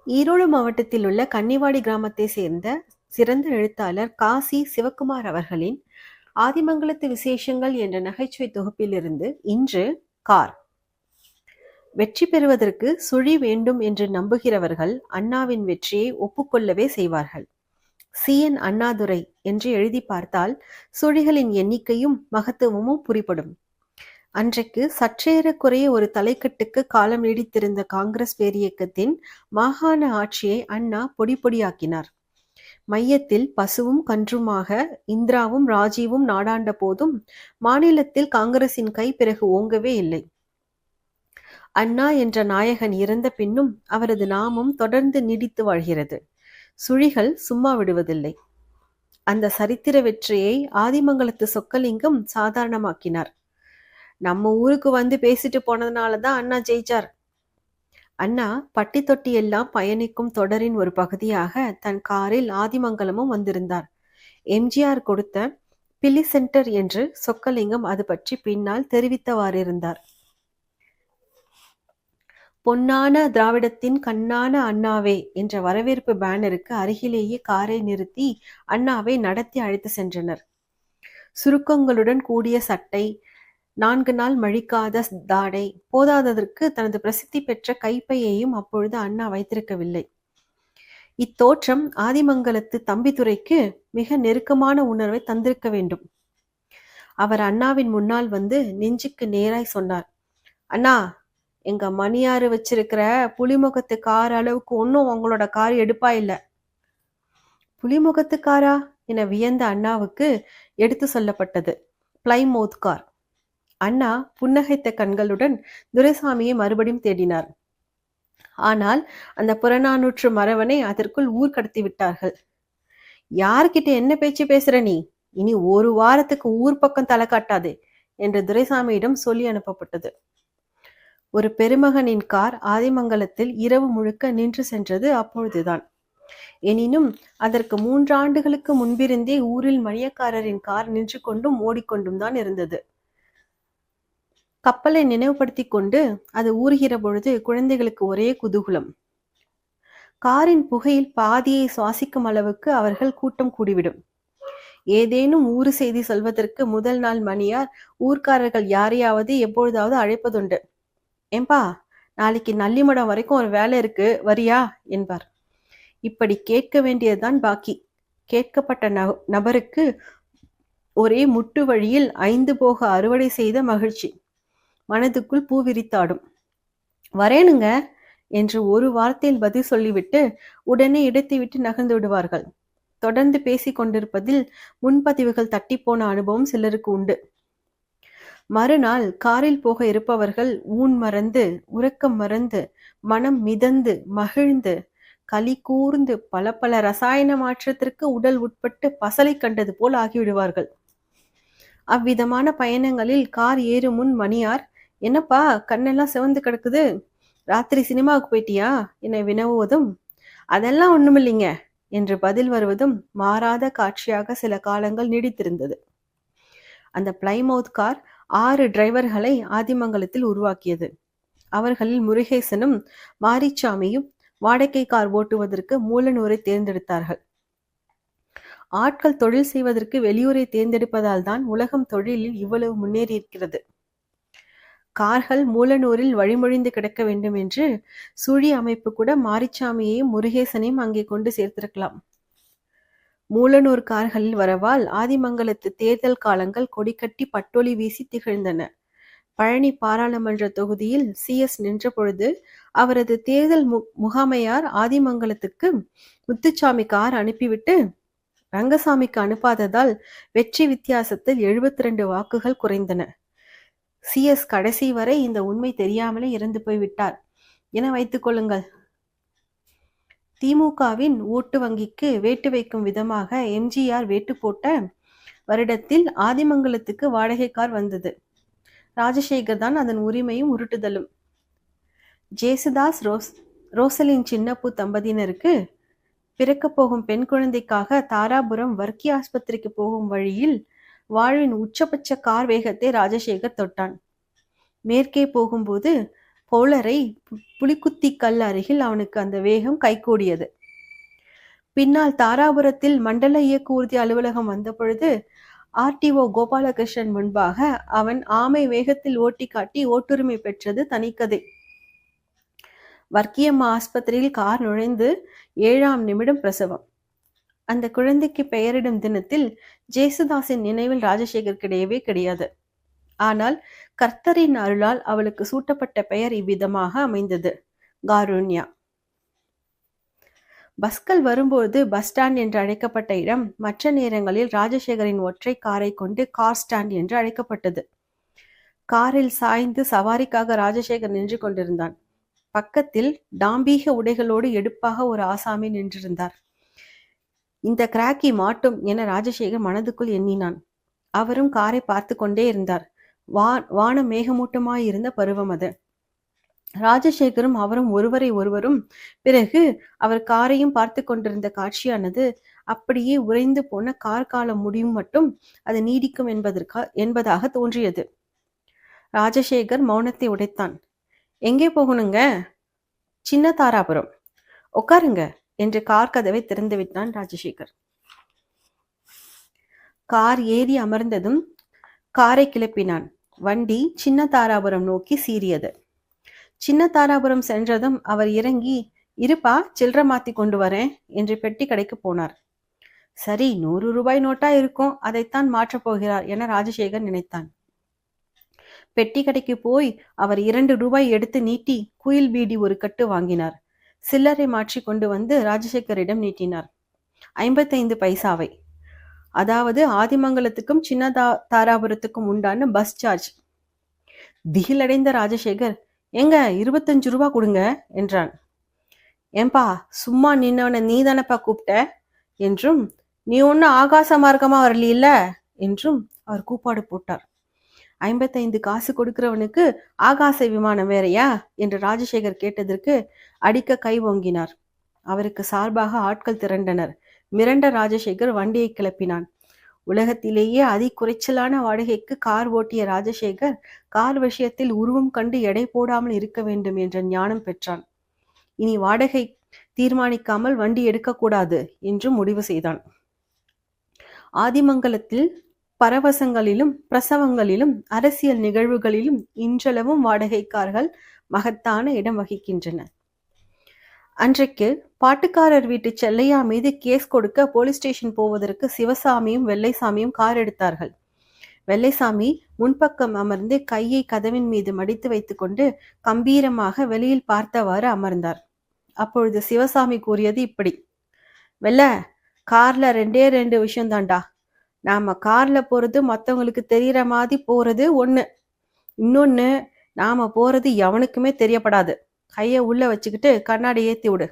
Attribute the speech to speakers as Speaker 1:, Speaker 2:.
Speaker 1: ஈரோடு மாவட்டத்தில் உள்ள கன்னிவாடி கிராமத்தை சேர்ந்த சிறந்த எழுத்தாளர் காசி சிவக்குமார் அவர்களின் ஆதிமங்கலத்து விசேஷங்கள் என்ற நகைச்சுவை தொகுப்பிலிருந்து இன்று கார். வெற்றி பெறுவதற்கு சுழி வேண்டும் என்று நம்புகிறவர்கள் அண்ணாவின் வெற்றியை ஒப்புக்கொள்ளவே செய்வார்கள். CN அண்ணாதுரை என்று எழுதி பார்த்தால் சுழிகளின் எண்ணிக்கையும் மகத்துவமும் புரிபடும். அன்றைக்கு சற்றேறக்குறைய ஒரு தலைக்கட்டுக்கு காலம் நீடித்திருந்த காங்கிரஸ் பேரியக்கத்தின் மாகாண ஆட்சியை அண்ணா பொடி பொடியாக்கினார். மையத்தில் பசுவும் கன்றுமாக இந்திராவும் ராஜீவும் நாடாண்ட போதும் மாநிலத்தில் காங்கிரசின் கை பிறகு ஓங்கவே இல்லை. அண்ணா என்ற நாயகன் இறந்த பின்னும் அவரது நாமம் தொடர்ந்து நீடித்து வாழ்கிறது. சுழிகள் சும்மா விடுவதில்லை. அந்த சரித்திர வெற்றியை ஆதிமங்கலத்து சொக்கலிங்கம் சாதாரணமாக்கினார். நம்ம ஊருக்கு வந்து பேசிட்டு போனதுனால தான் அண்ணா ஜெயிச்சார். அண்ணா பட்டி தொட்டி எல்லாம் பயணிக்கும் தொடரின் ஒரு பகுதியாக தன் காரில் ஆதிமங்கலமும் வந்திருந்தார். எம்ஜிஆர் கொடுத்த பில்லி சென்டர் என்று சொக்கலிங்கம் அது பற்றி பின்னால் தெரிவித்தவாறிருந்தார். பொன்னான திராவிடத்தின் கண்ணான அண்ணாவே என்ற வரவேற்பு பேனருக்கு அருகிலேயே காரை நிறுத்தி அண்ணாவை நடத்தி அழைத்து சென்றனர். சுருக்கங்களுடன் கூடிய சட்டை, 4 நாள் மழிக்காத தாடை போதாததற்கு தனது பிரசித்தி பெற்ற கைப்பையையும் அப்பொழுது அண்ணா வைத்திருக்கவில்லை. இத்தோற்றம் ஆதிமங்கலத்து தம்பிதுரைக்கு மிக நெருக்கமான உணர்வை தந்திருக்க வேண்டும். அவர் அண்ணாவின் முன்னால் வந்து நெஞ்சுக்கு நேராய் சொன்னார், அண்ணா, எங்க மணியாறு வச்சிருக்கிற புலிமுகத்து கார் அளவுக்கு ஒன்றும் உங்களோட கார் எடுப்பா இல்லை. புலிமுகத்து காரா என வியந்த அண்ணாவுக்கு எடுத்து சொல்லப்பட்டது பிளைமவுத் கார். அண்ணா புன்னகைத்த கண்களுடன் துரைசாமியை மறுபடியும் தேடினார். ஆனால் அந்த புறநானூற்று மறவனை அதற்குள் ஊர் கடத்தி விட்டார்கள். யார்கிட்ட என்ன பேச்சு பேசுற நீ? இனி ஒரு வாரத்துக்கு ஊர் பக்கம் தலை காட்டாது என்று துரைசாமியிடம் சொல்லி அனுப்பப்பட்டது. ஒரு பெருமகனின் கார் ஆதிமங்கலத்தில் இரவு முழுக்க நின்று சென்றது அப்பொழுதுதான். எனினும் அதற்கு 3 ஆண்டுகளுக்கு முன்பிருந்தே ஊரில் மணியக்காரரின் கார் நின்று கொண்டும் ஓடிக்கொண்டும் தான் இருந்தது. கப்பலை நினைவுபடுத்தி கொண்டு அது ஊறுகிற பொழுது குழந்தைகளுக்கு ஒரே குதூகலம். காரின் புகையில் பாதியை சுவாசிக்கும் அளவுக்கு அவர்கள் கூட்டம் கூடிவிடும். ஏதேனும் ஊரு செய்தி சொல்வதற்கு முதல் நாள் மணியார் ஊர்க்காரர்கள் யாரையாவது எப்பொழுதாவது அழைப்பதுண்டு. ஏம்பா, நாளைக்கு நல்லிமடம் வரைக்கும் ஒரு வேலை இருக்கு, வரியா என்பார். இப்படி கேட்க வேண்டியதுதான் பாக்கி. கேட்கப்பட்ட நபருக்கு ஒரே முட்டு வழியில் 5 போக அறுவடை செய்த மகிழ்ச்சி. மனதுக்குள் பூ விரித்தாடும். வரேனுங்க என்று ஒரு வார்த்தையில் பதில் சொல்லிவிட்டு உடனே இடத்தை விட்டு நகர்ந்து விடுவார்கள். தொடர்ந்து பேசிக் கொண்டிருப்பதில் முன்பதிவுகள் தட்டிப்போன அனுபவம் சிலருக்கு உண்டு. மறுநாள் காரில் போக இருப்பவர்கள் ஊன் மறந்து, உறக்கம் மறந்து, மனம் மிதந்து, மகிழ்ந்து, களி கூர்ந்து பல பல ரசாயன மாற்றத்திற்கு உடல் உட்பட்டு பசலை கண்டது போல் ஆகிவிடுவார்கள். அவ்விதமான பயணங்களில் கார் ஏறும் முன் மணியார், என்னப்பா கண்ணெல்லாம் சிவந்து கிடக்குது, ராத்திரி சினிமாவுக்கு போயிட்டியா என வினவுவதும், அதெல்லாம் ஒண்ணுமில்லைங்க என்று பதில் வருவதும் மாறாத காட்சியாக சில காலங்கள் நீடித்திருந்தது. அந்த பிளைமவுத் கார் 6 டிரைவர்களை ஆதிமங்கலத்தில் உருவாக்கியது. அவர்களில் முருகேசனும் மாரிச்சாமியும் வாடகை கார் ஓட்டுவதற்கு மூலனூரை தேர்ந்தெடுத்தார்கள். ஆட்கள் தொழில் செய்வதற்கு வெளியூரை தேர்ந்தெடுப்பதால் தான் உலகம் தொழிலில் இவ்வளவு முன்னேறி இருக்கிறது. கார்கள் மூலனூரில் வழிமொழிந்து கிடக்க வேண்டும் என்று சுழி அமைப்பு கூட மாரிச்சாமியையும் முருகேசனையும் அங்கே கொண்டு சேர்த்திருக்கலாம். மூலனூர் கார்களில் வரவால் ஆதிமங்கலத்து தேர்தல் காலங்கள் கொடிக்கட்டி பட்டொலி வீசி திகழ்ந்தன. பழனி பாராளுமன்ற தொகுதியில் CS நின்ற பொழுது அவரது தேர்தல் முகாமையார் ஆதிமங்கலத்துக்கு முத்துச்சாமி கார் அனுப்பிவிட்டு ரங்கசாமிக்கு அனுப்பாததால் வெற்றி வித்தியாசத்தில் 72 வாக்குகள் குறைந்தன. CS கடைசி வரை இந்த உண்மை தெரியாமலே இறந்து போய்விட்டார் என வைத்துக் கொள்ளுங்கள். திமுகவின் ஓட்டு வங்கிக்கு வேட்டு வைக்கும் விதமாக எம்ஜிஆர் வேட்டு போட்ட வருடத்தில் ஆதிமங்கலத்துக்கு வாடகை கார் வந்தது. ராஜசேகர் தான் அதன் உரிமையும் உருட்டுதலும். ஜேசுதாஸ் ரோசலின் சின்னப்பு தம்பதியினருக்கு பிறக்கப் போகும் பெண் குழந்தைக்காக தாராபுரம் வர்க்கி ஆஸ்பத்திரிக்கு போகும் வழியில் வாழ்வின் உச்சபட்ச கார் வேகத்தை ராஜசேகர் தொட்டான். மேற்கே போகும்போது கோளரை புலிக்குத்தி கல் அருகில் அவனுக்கு அந்த வேகம் கைகூடியது. பின்னால் தாராபுரத்தில் மண்டல இயக்கு ஊர்தி அலுவலகம் வந்தபொழுது ஆர்டிஓ கோபாலகிருஷ்ணன் முன்பாக அவன் ஆமை வேகத்தில் ஓட்டி காட்டி ஓட்டுரிமை பெற்றது தனிக்கதை. வர்க்கியம்மா ஆஸ்பத்திரியில் கார் நுழைந்து 7ஆம் நிமிடம் பிரசவம். அந்த குழந்தைக்கு பெயரிடும் தினத்தில் ஜேசுதாஸின் நினைவில் ராஜசேகர் கிடையவே கிடையாது. ஆனால் கர்த்தரின் அருளால் அவளுக்கு சூட்டப்பட்ட பெயர் இவ்விதமாக அமைந்தது, காருண்யா. பஸ்கள் வரும்போது பஸ் ஸ்டாண்ட் என்று அழைக்கப்பட்ட இடம் மற்ற நேரங்களில் ராஜசேகரின் ஒற்றை காரை கொண்டு கார் ஸ்டாண்ட் என்று அழைக்கப்பட்டது. காரில் சாய்ந்து சவாரிக்காக ராஜசேகர் நின்று கொண்டிருந்தான். பக்கத்தில் டாம்பீக உடைகளோடு எடுப்பாக ஒரு ஆசாமி நின்றிருந்தார். இந்த கிராக்கி மாட்டும் என ராஜசேகர் மனதுக்குள் எண்ணினான். அவரும் காரை பார்த்து கொண்டே இருந்தார். வானம் மேகமூட்டமாயிருந்த பருவம் அது. ராஜசேகரும் அவரும் ஒருவரை ஒருவரும் பிறகு அவர் காரையும் பார்த்து கொண்டிருந்த காட்சியானது அப்படியே உறைந்து போன கார் காலம் முடியும் மட்டும் அது நீடிக்கும் என்பதாக தோன்றியது. ராஜசேகர் மௌனத்தை உடைத்தான். எங்கே போகணுங்க? சின்ன தாராபுரம். உட்காருங்க என்று கார் கதவை திறந்து விட்டான் ராஜசேகர். கார் ஏறி அமர்ந்ததும் காரை கிளப்பினான். வண்டி சின்ன தாராபுரம் நோக்கி சீறியது. சின்ன தாராபுரம் சென்றதும் அவர் இறங்கி, இருப்பா சில்லற மாத்தி கொண்டு வரேன் என்று பெட்டி கடைக்கு போனார். சரி, 100 ரூபாய் நோட்டா இருக்கும், அதைத்தான் மாற்றப் போகிறார் என ராஜசேகர் நினைத்தான். பெட்டி கடைக்கு போய் அவர் 2 ரூபாய் எடுத்து நீட்டி குயில் பீடி ஒரு கட்டு வாங்கினார். சில்லறை மாற்றி கொண்டு வந்து ராஜசேகரிடம் நீட்டினார். 55 பைசாவை. அதாவது ஆதிமங்கலத்துக்கும் சின்ன தாராபுரத்துக்கும் உண்டான பஸ் சார்ஜ். திகிலடைந்த ராஜசேகர், எங்க 25 ரூபா கொடுங்க என்றான். ஏன்பா சும்மா நின்னவனை நீ தானப்பா கூப்பிட்ட என்றும், நீ ஒன்னும் ஆகாச மார்க்கமா வரல என்றும் அவர் கூப்பாடு போட்டார். 55 காசு கொடுக்கிறவனுக்கு ஆகாச விமானம் வேறையா என்று ராஜசேகர் கேட்டதற்கு அடிக்க கை ஓங்கினார். அவருக்கு சார்பாக ஆட்கள் திரண்டனர். மிரண்ட ராஜசேகர் வண்டியை கிளப்பினான். உலகத்திலேயே அதி குறைச்சலான வாடகைக்கு கார் ஓட்டிய ராஜசேகர் கார் விஷயத்தில் உருவம் கண்டு எடை போடாமல் இருக்க வேண்டும் என்ற ஞானம் பெற்றான். இனி வாடகை தீர்மானிக்காமல் வண்டி எடுக்கக்கூடாது என்றும் முடிவு செய்தான். ஆதிமங்கலத்தில் பரவசங்களிலும் பிரசவங்களிலும் அரசியல் நிகழ்வுகளிலும் இன்றளவும் வாடகைக்கார்கள் மகத்தான இடம் வகிக்கின்றன. அன்றைக்கு பாட்டுக்காரர் வீட்டு செல்லையா மீது கேஸ் கொடுக்க போலீஸ் ஸ்டேஷன் போவதற்கு சிவசாமியும் வெள்ளைசாமியும் கார் எடுத்தார்கள். வெள்ளைசாமி முன்பக்கம் அமர்ந்து கையை கதவின் மீது மடித்து வைத்துக்கொண்டு கம்பீரமாக வெளியில் பார்த்தவாறு அமர்ந்தார். அப்பொழுது சிவசாமி கூறியது இப்படி: வெள்ள, கார்ல 2 விஷயம் தான்டா. நாம கார்ல போறது மற்றவங்களுக்கு தெரியற மாதிரி போறது ஒண்ணு, இன்னொன்னு நாம போறது எவனுக்குமே தெரியப்படாது. கைய உள்ள வச்சுக்கிட்டு கண்ணாடி ஏத்தி விடு.